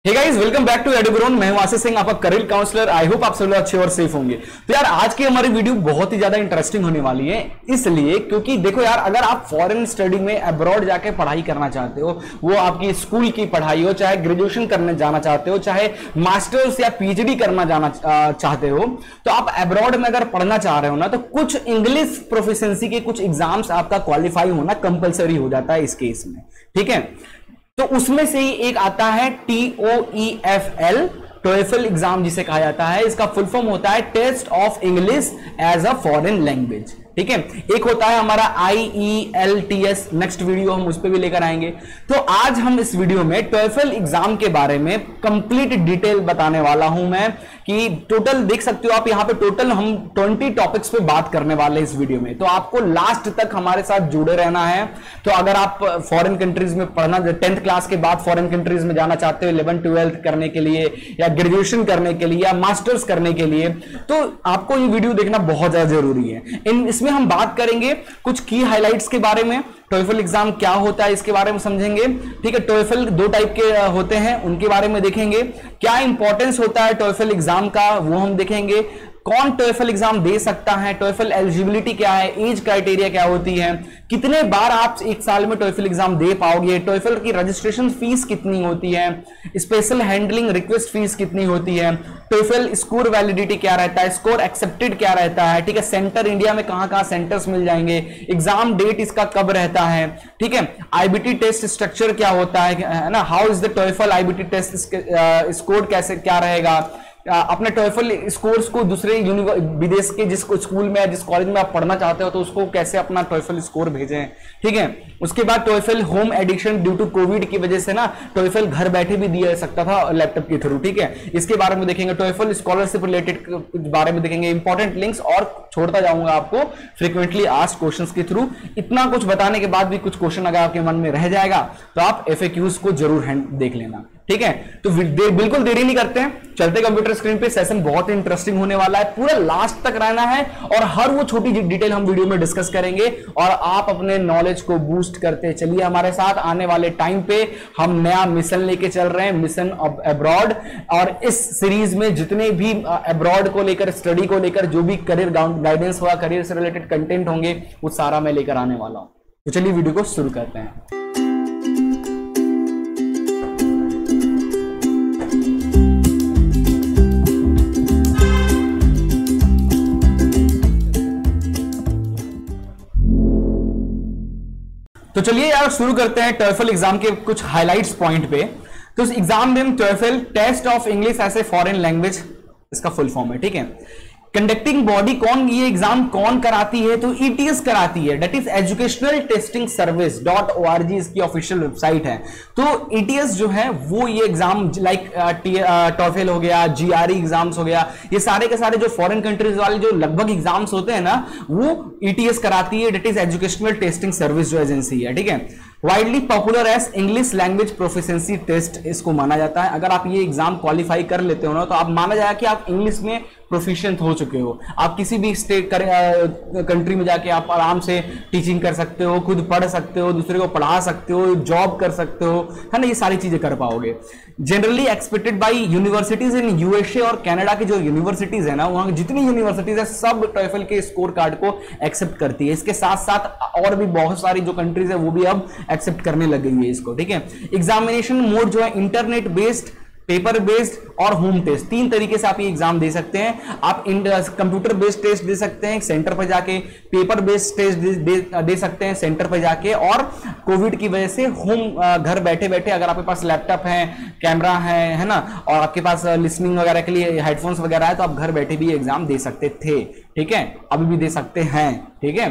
Hey guys, welcome back to Edugrown. मैं हूं आशीष सिंह, आपका करियर काउंसलर। आई होप आप सब लोग अच्छे और सेफ होंगे। तो यार आज की हमारी वीडियो बहुत ही ज्यादा इंटरेस्टिंग होने वाली है, इसलिए क्योंकि देखो यार, अगर आप फॉरेन स्टडी में अब्रॉड जाके पढ़ाई करना चाहते हो, वो आपकी स्कूल की पढ़ाई हो, चाहे ग्रेजुएशन करने जाना चाहते हो, चाहे मास्टर्स या पीएचडी करना जाना चाहते हो, तो आप अब्रॉड में अगर पढ़ना चाह रहे हो ना, तो कुछ इंग्लिश प्रोफिशिएंसी के कुछ एग्जाम्स आपका क्वालिफाई होना कंपलसरी हो जाता है इस केस में। ठीक है, तो उसमें से ही एक आता है TOEFL, टोएफल एग्जाम जिसे कहा जाता है। इसका फुल फॉर्म होता है test of English as a foreign language. ठीक है, एक होता है हमारा IELTS, नेक्स्ट वीडियो हम उस पर भी लेकर आएंगे। तो आज हम इस वीडियो में टोएफल एग्जाम के बारे में कंप्लीट डिटेल बताने वाला हूं मैं, कि टोटल देख सकते हो आप यहाँ पे, टोटल हम 20 टॉपिक्स पे बात करने वाले हैं इस वीडियो में। तो आपको लास्ट तक हमारे साथ जुड़े रहना है। तो अगर आप फॉरेन कंट्रीज में पढ़ना, 10th क्लास के बाद फॉरेन कंट्रीज में जाना चाहते हो 11th 12th करने के लिए, या ग्रेजुएशन करने के लिए, या मास्टर्स करने के लिए, तो आपको ये वीडियो देखना बहुत ज्यादा जरूरी है। इसमें हम बात करेंगे कुछ की हाइलाइट्स के बारे में, टोएफल एग्जाम क्या होता है इसके बारे में समझेंगे। ठीक है, टोएफल 2 टाइप के होते हैं, उनके बारे में देखेंगे। क्या इंपॉर्टेंस होता है टोएफल एग्जाम का, वो हम देखेंगे। कौन टोएफल एग्जाम दे सकता है, टोएफल एलिजिबिलिटी क्या है, एज क्राइटेरिया क्या होती है, कितने बार आप एक साल में टोएफल एग्जाम दे पाओगे, टोएफल की रजिस्ट्रेशन फीस कितनी होती है, स्पेशल हैंडलिंग रिक्वेस्ट फीस कितनी होती है, टोएफल स्कोर वैलिडिटी क्या रहता है, स्कोर एक्सेप्टेड क्या रहता है। ठीक है, सेंटर इंडिया में कहां सेंटर्स मिल जाएंगे, एग्जाम डेट इसका कब रहता है। ठीक है, IBT टेस्ट स्ट्रक्चर क्या होता है ना, how is the TOEFL IBT test score कैसे क्या रहेगा, अपने टोएफल स्कोर्स को दूसरे विदेश के जिस स्कूल में या जिस कॉलेज में आप पढ़ना चाहते हो, तो उसको कैसे अपना टोएफल स्कोर भेजें। ठीक है, उसके बाद TOEFL home edition, due to COVID की वजह से ना टोएफल घर बैठे भी दिया जा सकता था लैपटॉप के थ्रू। ठीक है, इसके बारे में देखेंगे। टोएफल स्कॉलरशिप रिलेटेड बारे में देखेंगे, इंपॉर्टेंट लिंक्स, और छोड़ता जाऊंगा आपको फ्रीक्वेंटली आस्क्ड क्वेश्चंस के थ्रू। इतना कुछ बताने के बाद भी कुछ क्वेश्चन अगर आपके मन में रह जाएगा, तो आप FAQs को जरूर देख लेना। ठीक है, तो बिल्कुल देरी नहीं करते हैं, चलते कंप्यूटर स्क्रीन पे। सेशन बहुत इंटरेस्टिंग होने वाला है, पूरा लास्ट तक रहना है, और हर वो छोटी डिटेल हम वीडियो में डिस्कस करेंगे, और आप अपने नॉलेज को बूस्ट करते चलिए हमारे साथ। आने वाले टाइम पे हम नया मिशन लेके चल रहे हैं, मिशन ऑफ अब्रॉड, और इस सीरीज में जितने भी अब्रॉड को लेकर, स्टडी को लेकर जो भी करियर गाइडेंस होगा, करियर से रिलेटेड कंटेंट होंगे, वो सारा मैं लेकर आने वाला हूं। तो चलिए वीडियो को शुरू करते हैं। तो चलिए यार शुरू करते हैं टोएफल एग्जाम के कुछ हाइलाइट्स पॉइंट पे। तो इस एग्जाम में TOEFL test of English as a foreign language इसका फुल फॉर्म है। ठीक है, कंडक्टिंग बॉडी कौन, ये एग्जाम कौन कराती है, तो ETS कराती है, that is educational testing service .org इसकी ऑफिशियल वेबसाइट है। तो ETS जो है वो ये एग्जाम, लाइक टोएफल हो गया, GRE एग्जाम्स हो गया, ये सारे के सारे जो फॉरेन कंट्रीज वाले जो लगभग एग्जाम्स होते हैं ना, वो ETS कराती है, that is educational testing service जो एजेंसी है। ठीक है, widely popular as English language proficiency test इसको माना जाता है। अगर आप ये एग्जाम क्वालिफाई कर लेते हो ना, तो आप माना जाएगा कि आप इंग्लिश में प्रोफिशिएंट हो चुके हो। आप किसी भी स्टेट कंट्री में जाके आप आराम से टीचिंग कर सकते हो, खुद पढ़ सकते हो, दूसरे को पढ़ा सकते हो, जॉब कर सकते हो, है ना, ये सारी चीजें कर पाओगे। Generally expected bye universities in USA और कनाडा की जो यूनिवर्सिटीज है ना, वहां जितनी यूनिवर्सिटीज है सब टोएफल के स्कोर कार्ड को एक्सेप्ट करती है। इसके साथ साथ और भी बहुत सारी जो कंट्रीज है वो भी अब एक्सेप्ट करने लग गई है इसको। ठीक है, एग्जामिनेशन मोड जो है इंटरनेट बेस्ड, पेपर बेस्ड और होम टेस्ट, 3 तरीके से आप ये एग्जाम दे सकते हैं। आप कंप्यूटर बेस्ड टेस्ट दे सकते हैं सेंटर पर जाके, पेपर बेस्ड टेस्ट दे सकते हैं सेंटर पर जाके, और कोविड की वजह से होम घर बैठे बैठे अगर आपके पास लैपटॉप है, कैमरा है ना, और आपके पास लिसनिंग वगैरह के लिए हेडफोन्स वगैरह है, तो आप घर बैठे भी एग्जाम दे सकते थे। ठीक है, अभी भी दे सकते हैं। ठीक है,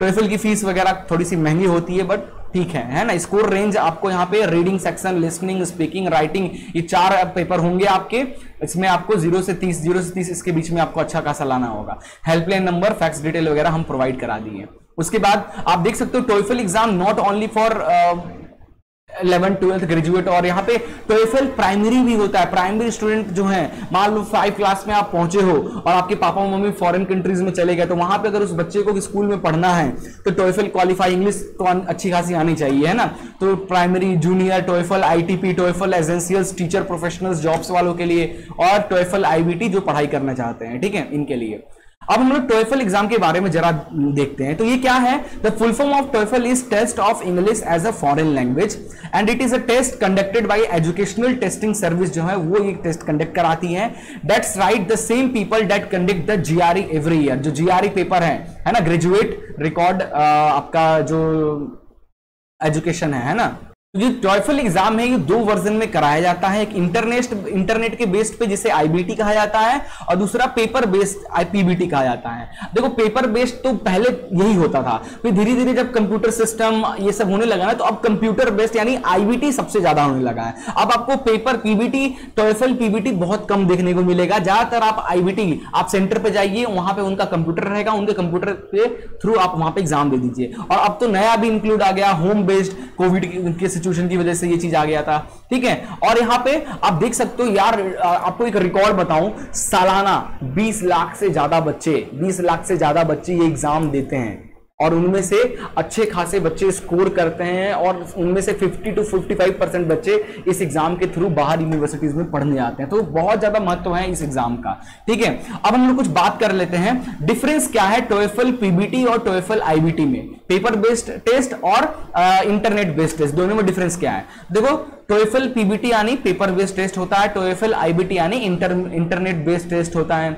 टोएफल की फीस वगैरह थोड़ी सी महंगी होती है, बट ठीक है ना। स्कोर रेंज आपको यहाँ पे reading section, listening, speaking, writing, ये 4 पेपर होंगे आपके। इसमें आपको 0 से 30 इसके बीच में आपको अच्छा खासा लाना होगा। हेल्पलाइन नंबर, फैक्स डिटेल वगैरह हम प्रोवाइड करा दिए। उसके बाद आप देख सकते हो TOEFL exam not only for 11 12 graduate. और यहाँ पे टोएफल प्राइमरी भी होता है। प्राइमरी स्टूडेंट जो है, मान लो 5 क्लास में आप पहुंचे हो और आपके पापा मम्मी फॉरेन कंट्रीज में चले गए, तो वहां पे अगर उस बच्चे को स्कूल में पढ़ना है तो टोएफल क्वालिफाई, इंग्लिश तो अच्छी खासी आनी चाहिए, है ना। तो primary, junior, TOEFL ITP, TOEFL essentials, teacher professionals, jobs वालों के लिए, और टोएफल आईबीटी जो पढ़ाई करना चाहते हैं, ठीक है, इनके लिए। अब हम लोग टोएफल एग्जाम के बारे में जरा देखते हैं। तो ये क्या है? The full form of TOEFL is test of English as a foreign language and it is a test conducted by educational testing service, जो है वो ये टेस्ट कंडक्ट कराती है। That's right, the same people that conduct the GRE every year. जो GRE paper है ना, graduate record आपका जो एजुकेशन है ना। तो जो टोएफल एग्जाम है ये 2 वर्जन में कराया जाता है। एक इंटरनेट के बेस्ड पे जिसे आईबीटी कहा जाता है, और दूसरा पेपर बेस्ड आईपीबीटी कहा जाता है। देखो पेपर बेस्ड तो पहले यही होता था, फिर धीरे धीरे जब कंप्यूटर सिस्टम ये सब होने लगा ना, तो अब कंप्यूटर बेस्ड यानी आईबीटी सबसे ज्यादा होने लगा है। अब आपको पेपर पीबीटी, टोएफल पीबीटी बहुत कम देखने को मिलेगा। ज्यादातर आप आईबीटी, आप सेंटर पे जाइए, वहां पे उनका कंप्यूटर रहेगा, उनके कंप्यूटर के थ्रू आप वहां पे एग्जाम दे दीजिए। और अब तो नया भी इंक्लूड आ गया, होम बेस्ड, कोविड के सिचुएशन की वजह से ये चीज आ गया था, ठीक है। और यहां पे आप देख सकते हो यार, आपको एक रिकॉर्ड बताऊं, सालाना 20 लाख से ज्यादा बच्चे ये एग्जाम देते हैं, और उनमें से अच्छे खासे बच्चे स्कोर करते हैं, और उनमें से 50 to 55% बच्चे इस एग्जाम के थ्रू बाहर यूनिवर्सिटीज में पढ़ने आते हैं। तो बहुत ज्यादा महत्व है इस एग्जाम का, ठीक है। अब हम लोग कुछ बात कर लेते हैं, डिफरेंस क्या है टोएफल पीबीटी और टोएफल आईबीटी में, पेपर बेस्ड टेस्ट और इंटरनेट बेस्ड टेस्ट, दोनों में डिफरेंस क्या है। देखो टोएफल पीबीटी यानी पेपर बेस्ड टेस्ट होता है, टोएफल आईबीटी यानी इंटरनेट बेस्ड टेस्ट होता है।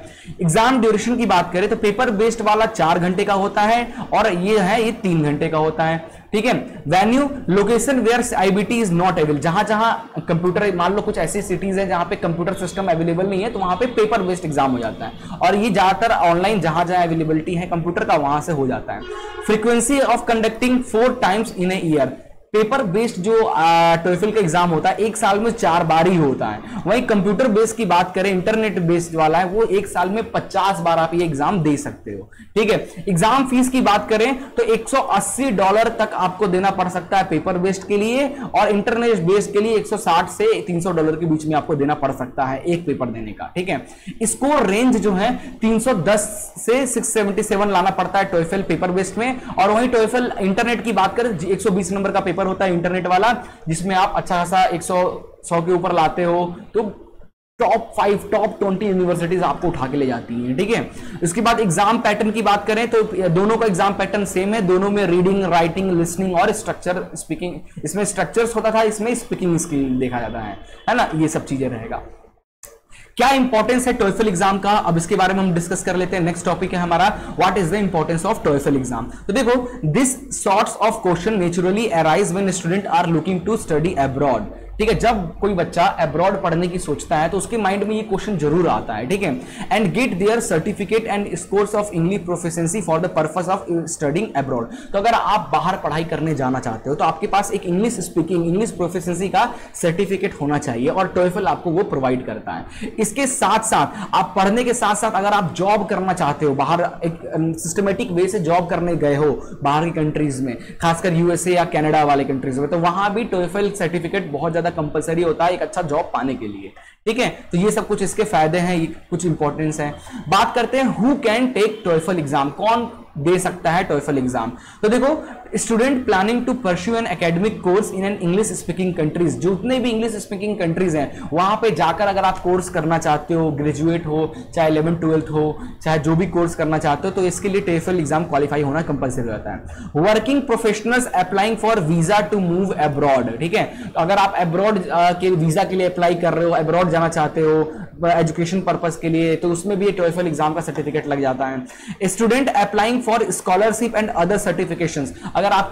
एग्जाम ड्यूरेशन की बात करें तो पेपर बेस्ड वाला 4 घंटे का होता है, और ये 3 घंटे का होता है, ठीक है। Venue, location where IBT is not available, जहां जहां कंप्यूटर, मान लो कुछ ऐसी सिटीज हैं जहां पे कंप्यूटर सिस्टम अवेलेबल नहीं है, तो वहां पे पेपर बेस्ड एग्जाम हो जाता है, और ये ज्यादातर ऑनलाइन जहां जहां अवेलेबिलिटी है कंप्यूटर का वहां से हो जाता है। Frequency of conducting 4 times in a year, paper based जो टोएफल का एग्जाम होता है 1 साल में 4 बार ही होता है। वहीं कंप्यूटर बेस्ड की बात करें, इंटरनेट बेस्ड वाला है, वो 1 साल में 50 बार आप ये एग्जाम दे सकते हो, ठीक है। एग्जाम फीस की बात करें तो $180 तक आपको देना पड़ सकता है पेपर बेस्ड के लिए, और इंटरनेट बेस्ड के लिए $160 से $300 के बीच में आपको देना पड़ सकता है एक पेपर देने का, ठीक है। स्कोर रेंज जो है 310 से 677 लाना पड़ता है टोएफल पेपर बेस्ड में, और वहीं टोएफल इंटरनेट की बात करें 120 नंबर का पेपर होता है इंटरनेट वाला, जिसमें आप अच्छा खासा 100 के ऊपर लाते हो, तो टॉप 5 टॉप 20 यूनिवर्सिटीज आपको उठा के ले जाती हैं, ठीक है। इसके बाद एग्जाम पैटर्न की बात करें तो दोनों का एग्जाम पैटर्न सेम है, दोनों में रीडिंग, राइटिंग, लिसनिंग और स्ट्रक्चर, स्पीकिंग, इसमें स्ट्रक्चर्स होता था, इसमें स्पीकिंग स्किल देखा जाता है ना, ये सब चीजें रहेगा। क्या इंपॉर्टेंस है टोएफल एग्जाम का, अब इसके बारे में हम डिस्कस कर लेते हैं। नेक्स्ट टॉपिक है हमारा what is the importance of TOEFL exam. तो देखो, this sorts of question naturally arise when student are looking to study abroad, ठीक है। जब कोई बच्चा अब्रॉड पढ़ने की सोचता है तो उसके माइंड में ये क्वेश्चन जरूर आता है, ठीक है। And get their certificate and scores of English proficiency for the purpose of studying abroad. तो अगर आप बाहर पढ़ाई करने जाना चाहते हो तो आपके पास एक इंग्लिश स्पीकिंग, इंग्लिश प्रोफिशिएंसी का सर्टिफिकेट होना चाहिए, और टोएफल आपको वो प्रोवाइड करता है। इसके साथ साथ आप पढ़ने के साथ साथ अगर आप जॉब करना चाहते हो, बाहर एक सिस्टमेटिक वे से जॉब करने गए हो बाहर की कंट्रीज में, खासकर यूएसए या कनाडा वाले कंट्रीज में, तो वहां भी टोएफल सर्टिफिकेट बहुत ज्यादा कंपलसरी होता है एक अच्छा जॉब पाने के लिए, ठीक है। तो ये सब कुछ इसके फायदे हैं, ये कुछ इंपॉर्टेंस है। बात करते हैं who can take TOEFL exam, कौन दे सकता है टोएफल एग्जाम। तो देखो, student planning to pursue an academic course in an English speaking countries, जितने भी इंग्लिश स्पीकिंग कंट्रीज हैं वहां पे जाकर अगर आप कोर्स करना चाहते हो, ग्रेजुएट हो चाहे 11th 12th हो, चाहे जो भी कोर्स करना चाहते हो, तो इसके लिए टोएफल एग्जाम क्वालिफाई होना कंपलसरी रहता है। Working professionals applying for visa to move abroad, ठीक है। तो अगर आप अब्रॉड के वीजा के लिए अप्लाई कर रहे हो, अब्रॉड जाना चाहते हो एजुकेशन पर्पस के लिए, तो उसमें भी टोएफल एग्जाम का सर्टिफिकेट लग जाता है। Student applying for scholarship and other certifications, अगर आप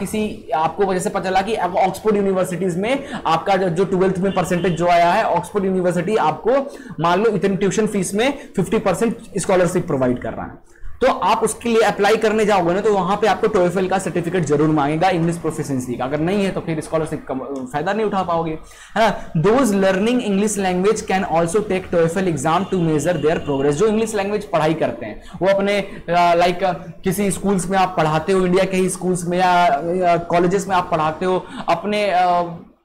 आपको वजह से पता चला कि ऑक्सफोर्ड यूनिवर्सिटीज में आपका जो 12th में परसेंटेज जो आया है, ऑक्सफोर्ड यूनिवर्सिटी आपको मान लो इतनी ट्यूशन फीस में 50% स्कॉलरशिप प्रोवाइड कर रहा है, तो आप उसके लिए अप्लाई करने जाओगे ना, तो वहां पे आपको टोएफल का सर्टिफिकेट जरूर मांगेगा इंग्लिश प्रोफिशिएंसी का, अगर नहीं है तो फिर स्कॉलरशिप का फायदा नहीं उठा पाओगे, है ना। Those learning English language can also take TOEFL exam to measure their progress, जो इंग्लिश लैंग्वेज पढ़ाई करते हैं वो अपने लाइक किसी स्कूल्स में आप पढ़ाते हो, इंडिया के ही स्कूल्स में या कॉलेजेस में आप पढ़ाते हो, अपने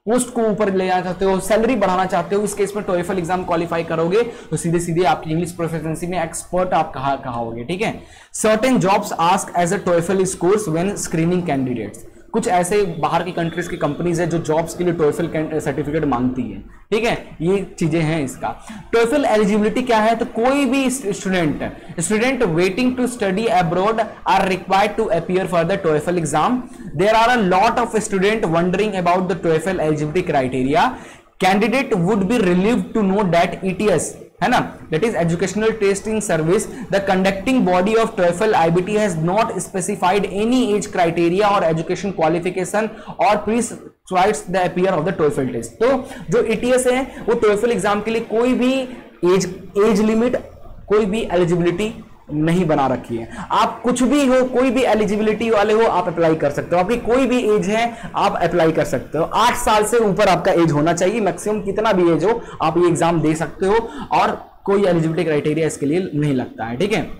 पोस्ट को ऊपर ले जाना चाहते हो, सैलरी बढ़ाना चाहते हो, इस केस में टोएफल एग्जाम क्वालिफाई करोगे तो सीधे सीधे आपकी इंग्लिश प्रोफिशिएंसी में एक्सपर्ट आप कहाओगे, ठीक है। Certain jobs ask as a TOEFL scores when screening candidates, कुछ ऐसे बाहर की कंट्रीज की कंपनीज है जो जॉब्स के लिए टोएफल सर्टिफिकेट मांगती है, ठीक है। ये चीजें हैं इसका। टोएफल एलिजिबिलिटी क्या है, तो कोई भी student waiting to study abroad are required to appear for the TOEFL exam. There are a lot of student wondering about the TOEFL eligibility criteria. Candidate would be relieved to know that ETS, है ना, that is educational testing service, the conducting body of TOEFL IBT has not specified any age criteria or education qualification or prescribes the appear of the TOEFL test। तो जो ETS है वो TOEFL exam के लिए कोई भी age limit, कोई भी एलिजिबिलिटी नहीं बना रखी है। आप कुछ भी हो, कोई भी एलिजिबिलिटी वाले हो, आप अप्लाई कर सकते हो। आपकी कोई भी एज है आप अप्लाई कर सकते हो। 8 साल से ऊपर आपका एज होना चाहिए, मैक्सिमम कितना भी एज हो आप ये एग्जाम दे सकते हो और कोई एलिजिबिलिटी क्राइटेरिया इसके लिए नहीं लगता है, ठीक है।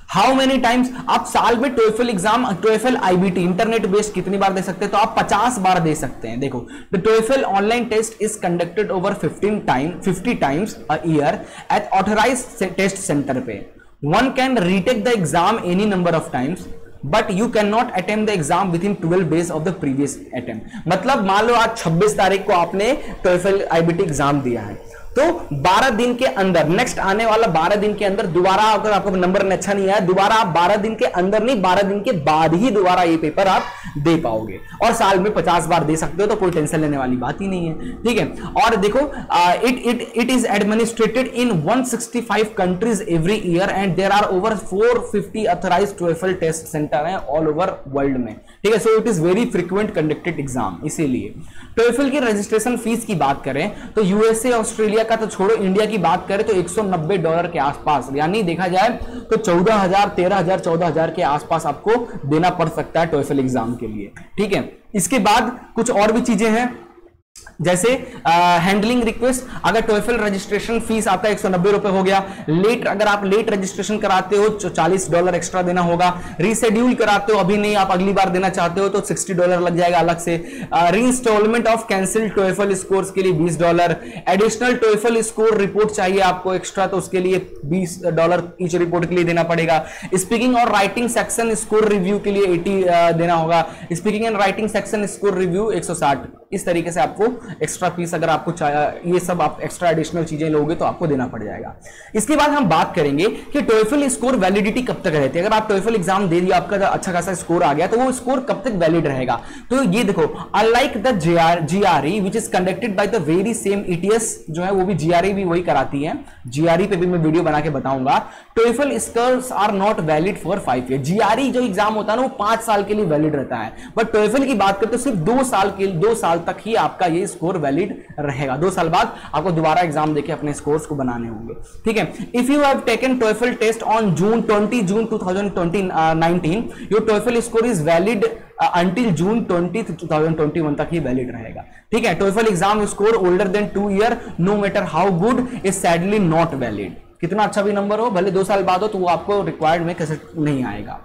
हाउ मेनी टाइम्स, आप साल में टोएफल एग्जाम, टोएफल IBT इंटरनेट बेस्ड कितनी बार दे सकते हैं, तो आप 50 बार दे सकते हैं। देखो, the TOEFL online test is conducted over 50 times a year at authorised test centre पे। One can retake the exam any number of times, but you cannot attempt the exam within 12 days of the previous attempt। मतलब मान लो आज 26 तारीख को आपने TOEFL IBT exam दिया है, तो 12 दिन के अंदर, नेक्स्ट आने वाला 12 दिन के अंदर दोबारा, अगर आपका नंबर अच्छा नहीं आया, दोबारा आप 12 दिन के अंदर नहीं, 12 दिन के बाद ही दोबारा ये पेपर आप दे पाओगे। और साल में 50 बार दे सकते हो, तो कोई टेंशन लेने वाली बात ही नहीं है, ठीक है। और देखो, it is administered in 165 countries every year and there are over 450 authorised TOEFL test centre हैं ऑल ओवर वर्ल्ड में, ठीक है। So it is very frequent conducted exam. इसीलिए टोएफल की रजिस्ट्रेशन फीस की बात करें तो यूएसए, ऑस्ट्रेलिया का तो छोड़ो, इंडिया की बात करें तो $190 के आसपास, यानी देखा जाए तो 14,000, 13,000, 14,000 के आसपास आपको देना पड़ सकता है टोएफल एग्जाम के लिए, ठीक है। इसके बाद कुछ और भी चीजें हैं, जैसे हैंडलिंग रिक्वेस्ट। अगर टोएफल रजिस्ट्रेशन फीस आपका ₹190 हो गया, लेट, अगर आप लेट रजिस्ट्रेशन कराते हो तो $40 एक्स्ट्रा देना होगा। रीशेड्यूल कराते हो, अभी नहीं, आप अगली बार देना चाहते हो तो $60 लग जाएगा अलग से। रीइंस्टॉलमेंट ऑफ कैंसिल्ड टोएफल स्कोर्स के लिए $20। एडिशनल टोएफल स्कोर रिपोर्ट चाहिए आपको एक्स्ट्रा, तो उसके लिए $20 ईच रिपोर्ट के लिए देना पड़ेगा। स्पीकिंग और राइटिंग सेक्शन स्कोर रिव्यू के लिए $80 देना होगा। Speaking and writing section score review $160। इस तरीके से आपको एक्स्ट्रा फीस, अगर आपको ये सब आप एक्स्ट्रा एडिशनल चीजें लोगे तो आपको देना पड़ जाएगा। इसके बाद हम बात करेंगे कि टोएफल स्कोर वैलिडिटी कब तक रहती है। अगर आप टोएफल एग्जाम दे दिया, आपका अच्छा खासा स्कोर आ गया, तो वो स्कोर कब तक वैलिड रहेगा। तो ये देखो, unlike the GRE which is conducted by the very same ETS, जो है वो भी GRE भी वही कराती है, GRE पे भी मैं वीडियो बना के बताऊंगा। TOEFL scores are not valid for 5 year. GRE जो एग्जाम होता है ना वो 5 साल के लिए वैलिड रहता है, बट टोएफल की बात करते तो सिर्फ 2 साल तक ही आपका ये स्कोर वैलिड रहेगा। 2 साल बाद आपको दोबारा एग्जाम देके अपने स्कोर्स को बनाने होंगे, ठीक है। If you have taken TOEFL test on June 2019, your TOEFL score is valid until June 20, 2021 तक ही वैलिड रहेगा, ठीक है। TOEFL exam score older than 2 year, no matter how good, is sadly not valid. कितना अच्छा भी नंबर हो, भले 2 साल बाद हो, तो वो आपको रिक्वायर्ड में कैसे नहीं आएगा।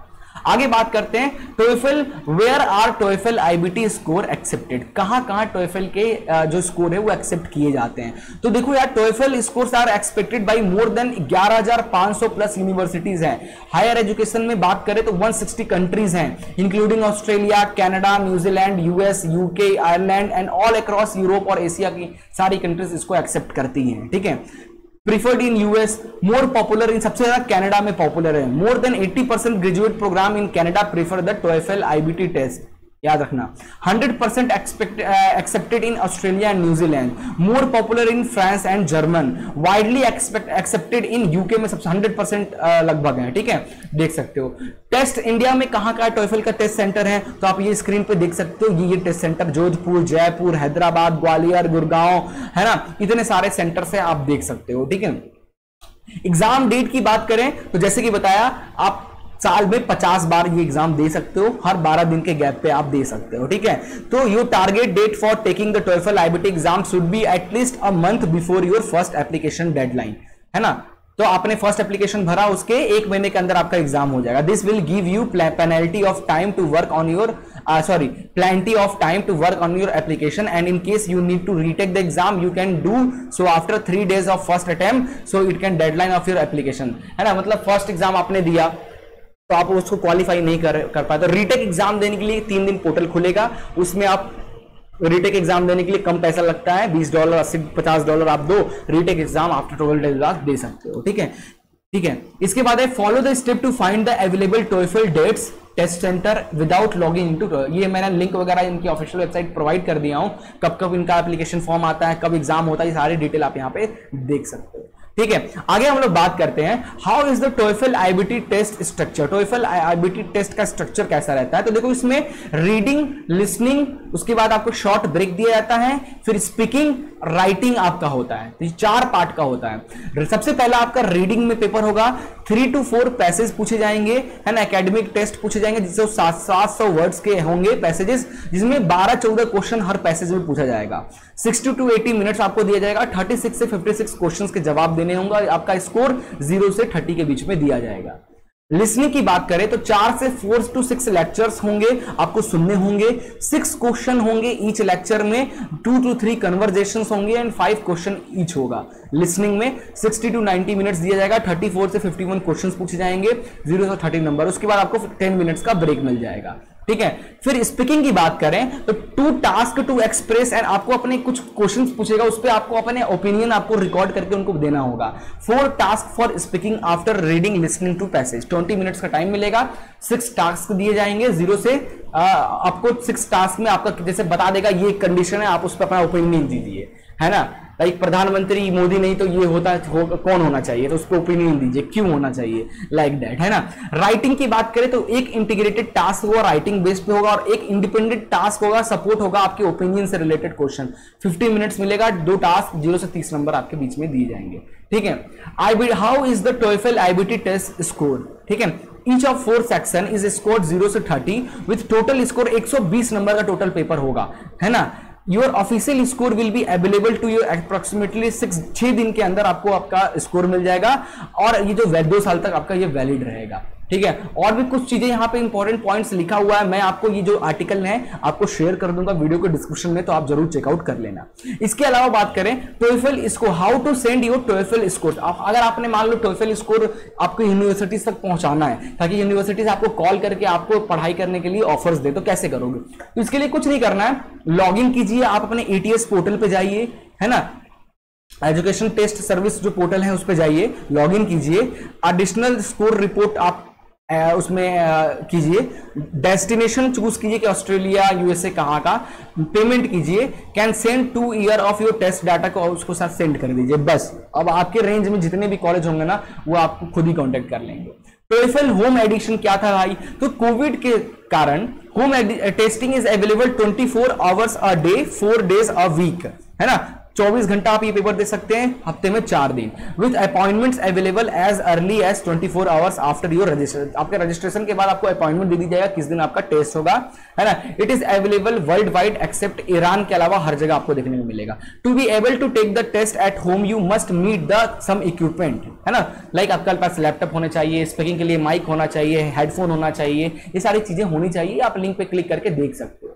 आगे बात करते हैं TOEFL, where are TOEFL IBT score accepted. कहां कहां टोएफल के जो स्कोर है वो एक्सेप्ट किए जाते हैं। तो देखो यार, TOEFL scores are expected by more than 11,500 plus universities हैं। हायर एजुकेशन में बात करें तो 160 कंट्रीज हैं, including Australia, Canada, New Zealand, US, UK, Ireland and all across Europe और एशिया की सारी कंट्रीज इसको एक्सेप्ट करती हैं, ठीक है। Preferred in US, more popular in, सबसे ज्यादा कनाडा में पॉपुलर है। More than 80% graduate programme in Canada prefer the TOEFL IBT test, याद रखना। 100% accepted in Australia and New Zealand, more popular in France and German, widely accepted in UK में सबसे 100% लगभग है, ठीक है, देख सकते हो। टेस्ट इंडिया में कहां का टोएफल का टेस्ट सेंटर है, तो आप ये स्क्रीन पे देख सकते हो, ये टेस्ट सेंटर जोधपुर, जयपुर, हैदराबाद, ग्वालियर, गुड़गांव, है ना, इतने सारे सेंटर से आप देख सकते हो, ठीक है। एग्जाम डेट की बात करें तो जैसे कि बताया, आप साल में 50 बार ये एग्जाम दे सकते हो, हर 12 दिन के गैप पे आप दे सकते हो, ठीक है। तो your target date for taking the TOEFL IBT exam should be at least a month before your first application deadline, है ना। तो आपने फर्स्ट एप्लीकेशन भरा, उसके 1 महीने के अंदर आपका एग्जाम हो जाएगा। This will give you penalty of time to work on your sorry, plenty of time to work on your application, and in case you need to retake the exam you can do so after 3 days of first attempt, so it can deadline of your application, है ना। मतलब first exam आपने दिया तो आप उसको qualify नहीं कर पाए, तो रीटेक एग्जाम देने के लिए 3 दिन पोर्टल खुलेगा, उसमें आप रीटेक एग्जाम देने के लिए कम पैसा लगता है, $20, $80-50 आप दो, रीटेक एग्जाम आफ्टर 12 डेज बाद दे सकते हो, ठीक है। ठीक है, इसके बाद है follow the step to find the available TOEFL dates test centre without logging into, ये मैंने लिंक वगैरह इनकी ऑफिशियल वेबसाइट प्रोवाइड कर दिया हूं, कब कब इनका एप्लीकेशन फॉर्म आता है, कब एग्जाम होता है, ये सारी डिटेल आप यहां पे देख सकते हो, ठीक है। आगे हम लोग बात करते हैं how is the TOEFL iBT test structure. TOEFL iBT test का स्ट्रक्चर कैसा रहता है, तो देखो इसमें रीडिंग, लिसनिंग, उसके बाद आपको शॉर्ट ब्रेक दिया जाता है, फिर स्पीकिंग, राइटिंग आपका होता है, तो ये 4 पार्ट का होता है। सबसे पहला आपका रीडिंग में पेपर होगा, 3 to 4 पैसेज पूछे जाएंगे, है ना, एकेडमिक टेस्ट पूछे जाएंगे जिससे 700 वर्ड्स के होंगे पैसेजेस, जिसमें 12-14 क्वेश्चन हर पैसेज में पूछा जाएगा। 60 to 80 मिनट्स आपको दिया जाएगा, 36 से 56 क्वेश्चन के जवाब देने होंगे, आपका स्कोर 0 से 30 के बीच में दिया जाएगा। लिसनिंग की बात करें तो 4 से 4 to 6 लेक्चर्स होंगे, आपको सुनने होंगे, 6 क्वेश्चन होंगे ईच लेक्चर में, 2 to 3 कन्वर्जेशंस होंगे एंड 5 क्वेश्चन ईच होगा। लिसनिंग में 60 to 90 मिनट्स दिया जाएगा, 34 से 51 क्वेश्चंस पूछे जाएंगे, 0 से 30 नंबर, उसके बाद आपको 10 मिनट्स का ब्रेक मिल जाएगा, ठीक है। फिर स्पीकिंग की बात करें तो 2 टास्क टू एक्सप्रेस, एंड आपको अपने कुछ क्वेश्चंस पूछेगा, उस पर आपको अपने ओपिनियन आपको रिकॉर्ड करके उनको देना होगा। 4 task for speaking after reading listening to passage, 20 minutes का टाइम मिलेगा, 6 टास्क दिए जाएंगे, 0 से आपको 6 टास्क में आपका जैसे बता देगा ये कंडीशन है, आप उस पर अपना ओपिनियन दीजिए, है ना। लाइक प्रधानमंत्री मोदी नहीं तो ये कौन होना चाहिए, तो उसको ओपिनियन दीजिए क्यों होना चाहिए, लाइक दैट, है ना। राइटिंग की बात करें तो एक इंटीग्रेटेड टास्क होगा, राइटिंग बेस पे होगा, और एक इंडिपेंडेंट टास्क होगा, सपोर्ट होगा आपके ओपिनियन से रिलेटेड क्वेश्चन। 50 मिनट्स मिलेगा, 2 टास्क, 0 से 30 नंबर आपके बीच में दिए जाएंगे, ठीक है। How is the TOEFL iBT test score, ठीक है। Each of 4 section is scored 0 से 30 विथ टोटल स्कोर 120 नंबर का टोटल पेपर होगा, है ना। Your official score will be available to you approximately 6 दिन के अंदर आपको आपका स्कोर मिल जाएगा, और ये जो 2 साल तक आपका ये वैलिड रहेगा, ठीक है। और भी कुछ चीजें यहाँ पे इंपॉर्टेंट पॉइंट्स लिखा हुआ है, मैं आपको ये जो आर्टिकल है आपको शेयर कर दूंगा वीडियो के डिस्क्रिप्शन में, तो आप जरूर चेकआउट कर लेना। इसके अलावा बात करें TOEFL score, how to send your TOEFL score. अगर आपने मान लो टोएफल स्कोर आपको यूनिवर्सिटी तक पहुंचाना है, ताकि यूनिवर्सिटी से आपको कॉल करके आपको पढ़ाई करने के लिए ऑफर्स दे, तो कैसे करोगे, तो इसके लिए कुछ नहीं करना है, लॉग इन कीजिए, आप अपने ATS पोर्टल पे जाइए, है ना, एजुकेशन टेस्ट सर्विस जो पोर्टल है उस पे जाइए, लॉग इन कीजिए, एडिशनल स्कोर रिपोर्ट आप उसमें कीजिए, डेस्टिनेशन चूज कीजिए कि ऑस्ट्रेलिया, USA कहाँ का, पेमेंट कीजिए, can send 2 year of your test data को उसको साथ सेंड कर दीजिए, बस। अब आपके रेंज में जितने भी कॉलेज होंगे ना वो आपको खुद ही कांटेक्ट कर लेंगे। टोएफल होम एडिशन क्या था भाई, तो कोविड के कारण home testing is available 24 hours a day 4 days a week, है ना। 24 घंटा आप ये पेपर दे सकते हैं, हफ्ते में 4 दिन, with appointments available as early as 24 hours after your registration. आपके रजिस्ट्रेशन के बाद आपको अपॉइंटमेंट दे दी जाएगा किस दिन आपका टेस्ट होगा, है ना। It is available world wide except Iran के अलावा हर जगह आपको देखने को मिलेगा। To be able to take the test at home you must meet the some equipment, है ना, लाइक आपके पास लैपटॉप होना चाहिए, स्पीकिंग के लिए माइक होना चाहिए, हेडफोन होना चाहिए, ये सारी चीजें होनी चाहिए, आप लिंक पे क्लिक करके देख सकते हो।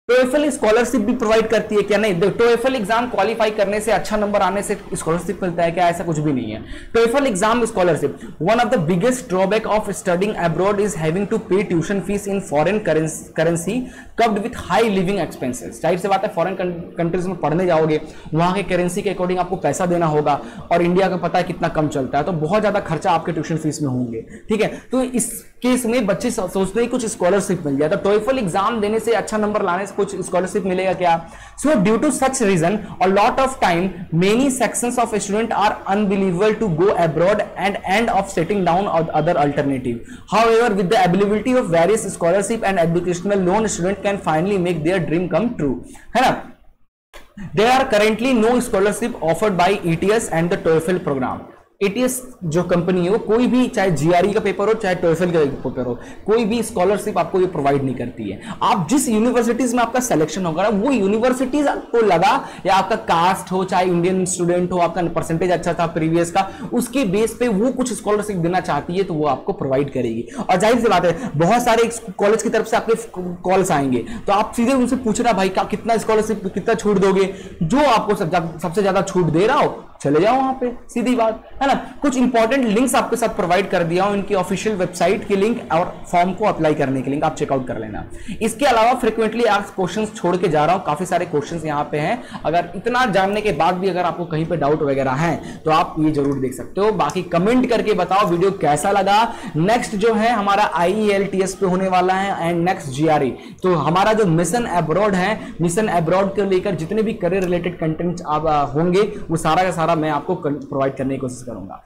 टोएफल स्कॉलरशिप भी प्रोवाइड करती है क्या, नहीं, टोएफल एग्जाम क्वालिफाई करने से, अच्छा नंबर आने से स्कॉलरशिप मिलता है क्या, ऐसा कुछ भी नहीं है। TOEFL exam scholarship, one of the biggest drawback of studying abroad is having to pay tuition fees in foreign currency coupled with high living expenses. जाहिर सी बात है, फॉरेन कंट्रीज में पढ़ने जाओगे, वहां के करेंसी के अकॉर्डिंग आपको पैसा देना होगा, और इंडिया का पता है कितना कम चलता है, तो बहुत ज्यादा खर्चा आपके ट्यूशन फीस में होंगे, ठीक है। तो इस केस में बच्चे सोचते हैं कुछ स्कॉलरशिप मिल जाए, तो टोएफल एग्जाम देने से, अच्छा नंबर लाने से कुछ स्कॉलरशिप मिलेगा क्या। So due to such reason a lot of time many sections of student are unbelievable to go abroad and and of setting down other alternative. However with the availability of various scholarship and educational loan, student can finally make their dream come true, है ना। There are currently no scholarship offered by ETS and the TOEFL program. ATS जो company है वो कोई भी, चाहे GRE का paper हो चाहे टोएफल का पेपर हो, कोई भी स्कॉलरशिप आपको ये प्रोवाइड नहीं करती है। आप जिस यूनिवर्सिटीज में आपका सिलेक्शन होगा ना, वो यूनिवर्सिटीज आपको लगा, या आपका कास्ट हो, चाहे इंडियन स्टूडेंट हो, आपका परसेंटेज अच्छा था प्रीवियस का, उसके बेस पे वो कुछ स्कॉलरशिप देना चाहती है तो वो आपको प्रोवाइड करेगी। और जाहिर सी बात है, बहुत सारे कॉलेज की तरफ से आपके कॉल्स आएंगे, तो आप सीधे उनसे पूछना भाई कितना स्कॉलरशिप, कितना छूट दोगे, जो आपको सबसे ज्यादा छूट दे रहा हो चले जाओ वहां पे, सीधी बात है ना। कुछ इंपॉर्टेंट लिंक्स आपके साथ प्रोवाइड कर दिया हूं, इनकी ऑफिशियल वेबसाइट के लिंक और फॉर्म को अप्लाई करने के लिंक, आप चेकआउट कर लेना। इसके अलावा फ्रीक्वेंटली आप क्वेश्चंस छोड़ के जा रहा हूं, काफी सारे क्वेश्चंस यहां पे हैं, अगर इतना जानने के बाद भी अगर आपको कहीं पे डाउट वगैरह है तो आप ये जरूर देख सकते हो। बाकी कमेंट करके बताओ वीडियो कैसा लगा। नेक्स्ट जो है हमारा IELTS पे होने वाला है एंड नेक्स्ट GRE, तो हमारा जो मिशन अब्रॉड है, मिशन अब्रॉड को लेकर जितने भी करियर रिलेटेड कंटेंट आप होंगे वो सारा का सारा मैं आपको प्रोवाइड करने की कोशिश करूंगा।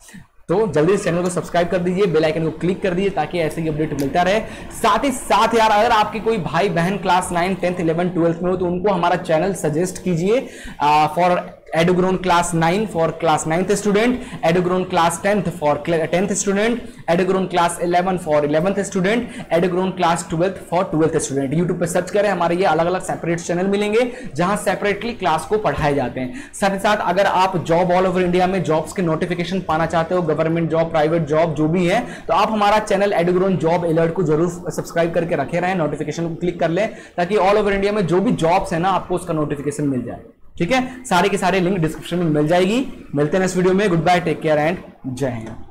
तो जल्दी से चैनल को सब्सक्राइब कर दीजिए, बेल आइकन को क्लिक कर दीजिए ताकि ऐसे ही अपडेट मिलता रहे। साथ ही साथ यार, अगर आपके कोई भाई बहन क्लास 9, 10th, 11th, 12th में हो तो उनको हमारा चैनल सजेस्ट कीजिए for EduGrown Class 9 for Class 9th student, EduGrown Class 10th for 10th student, EduGrown Class 11 for 11th student, EduGrown Class 12th for 12th student। YouTube पे search करें, हमारे ये अलग अलग सेपरेट चैनल मिलेंगे जहां सेपरेटली क्लास को पढ़ाए जाते हैं। साथ ही साथ अगर आप जॉब ऑल ओवर इंडिया में जॉब्स के नोटिफिकेशन पाना चाहते हो, गवर्नमेंट जॉब, प्राइवेट जॉब जो भी है, तो आप हमारा चैनल EduGrown जॉब अलर्ट को जरूर सब्सक्राइब करके रखे रहें, नोटिफिकेशन को क्लिक कर लें ताकि ऑल ओवर इंडिया में जो भी जॉब्स है ना आपको उसका नोटिफिकेशन मिल जाए। ठीक है, सारे के सारे लिंक डिस्क्रिप्शन में मिल जाएगी। मिलते हैं इस वीडियो में, goodbye, take care and जय हिंद।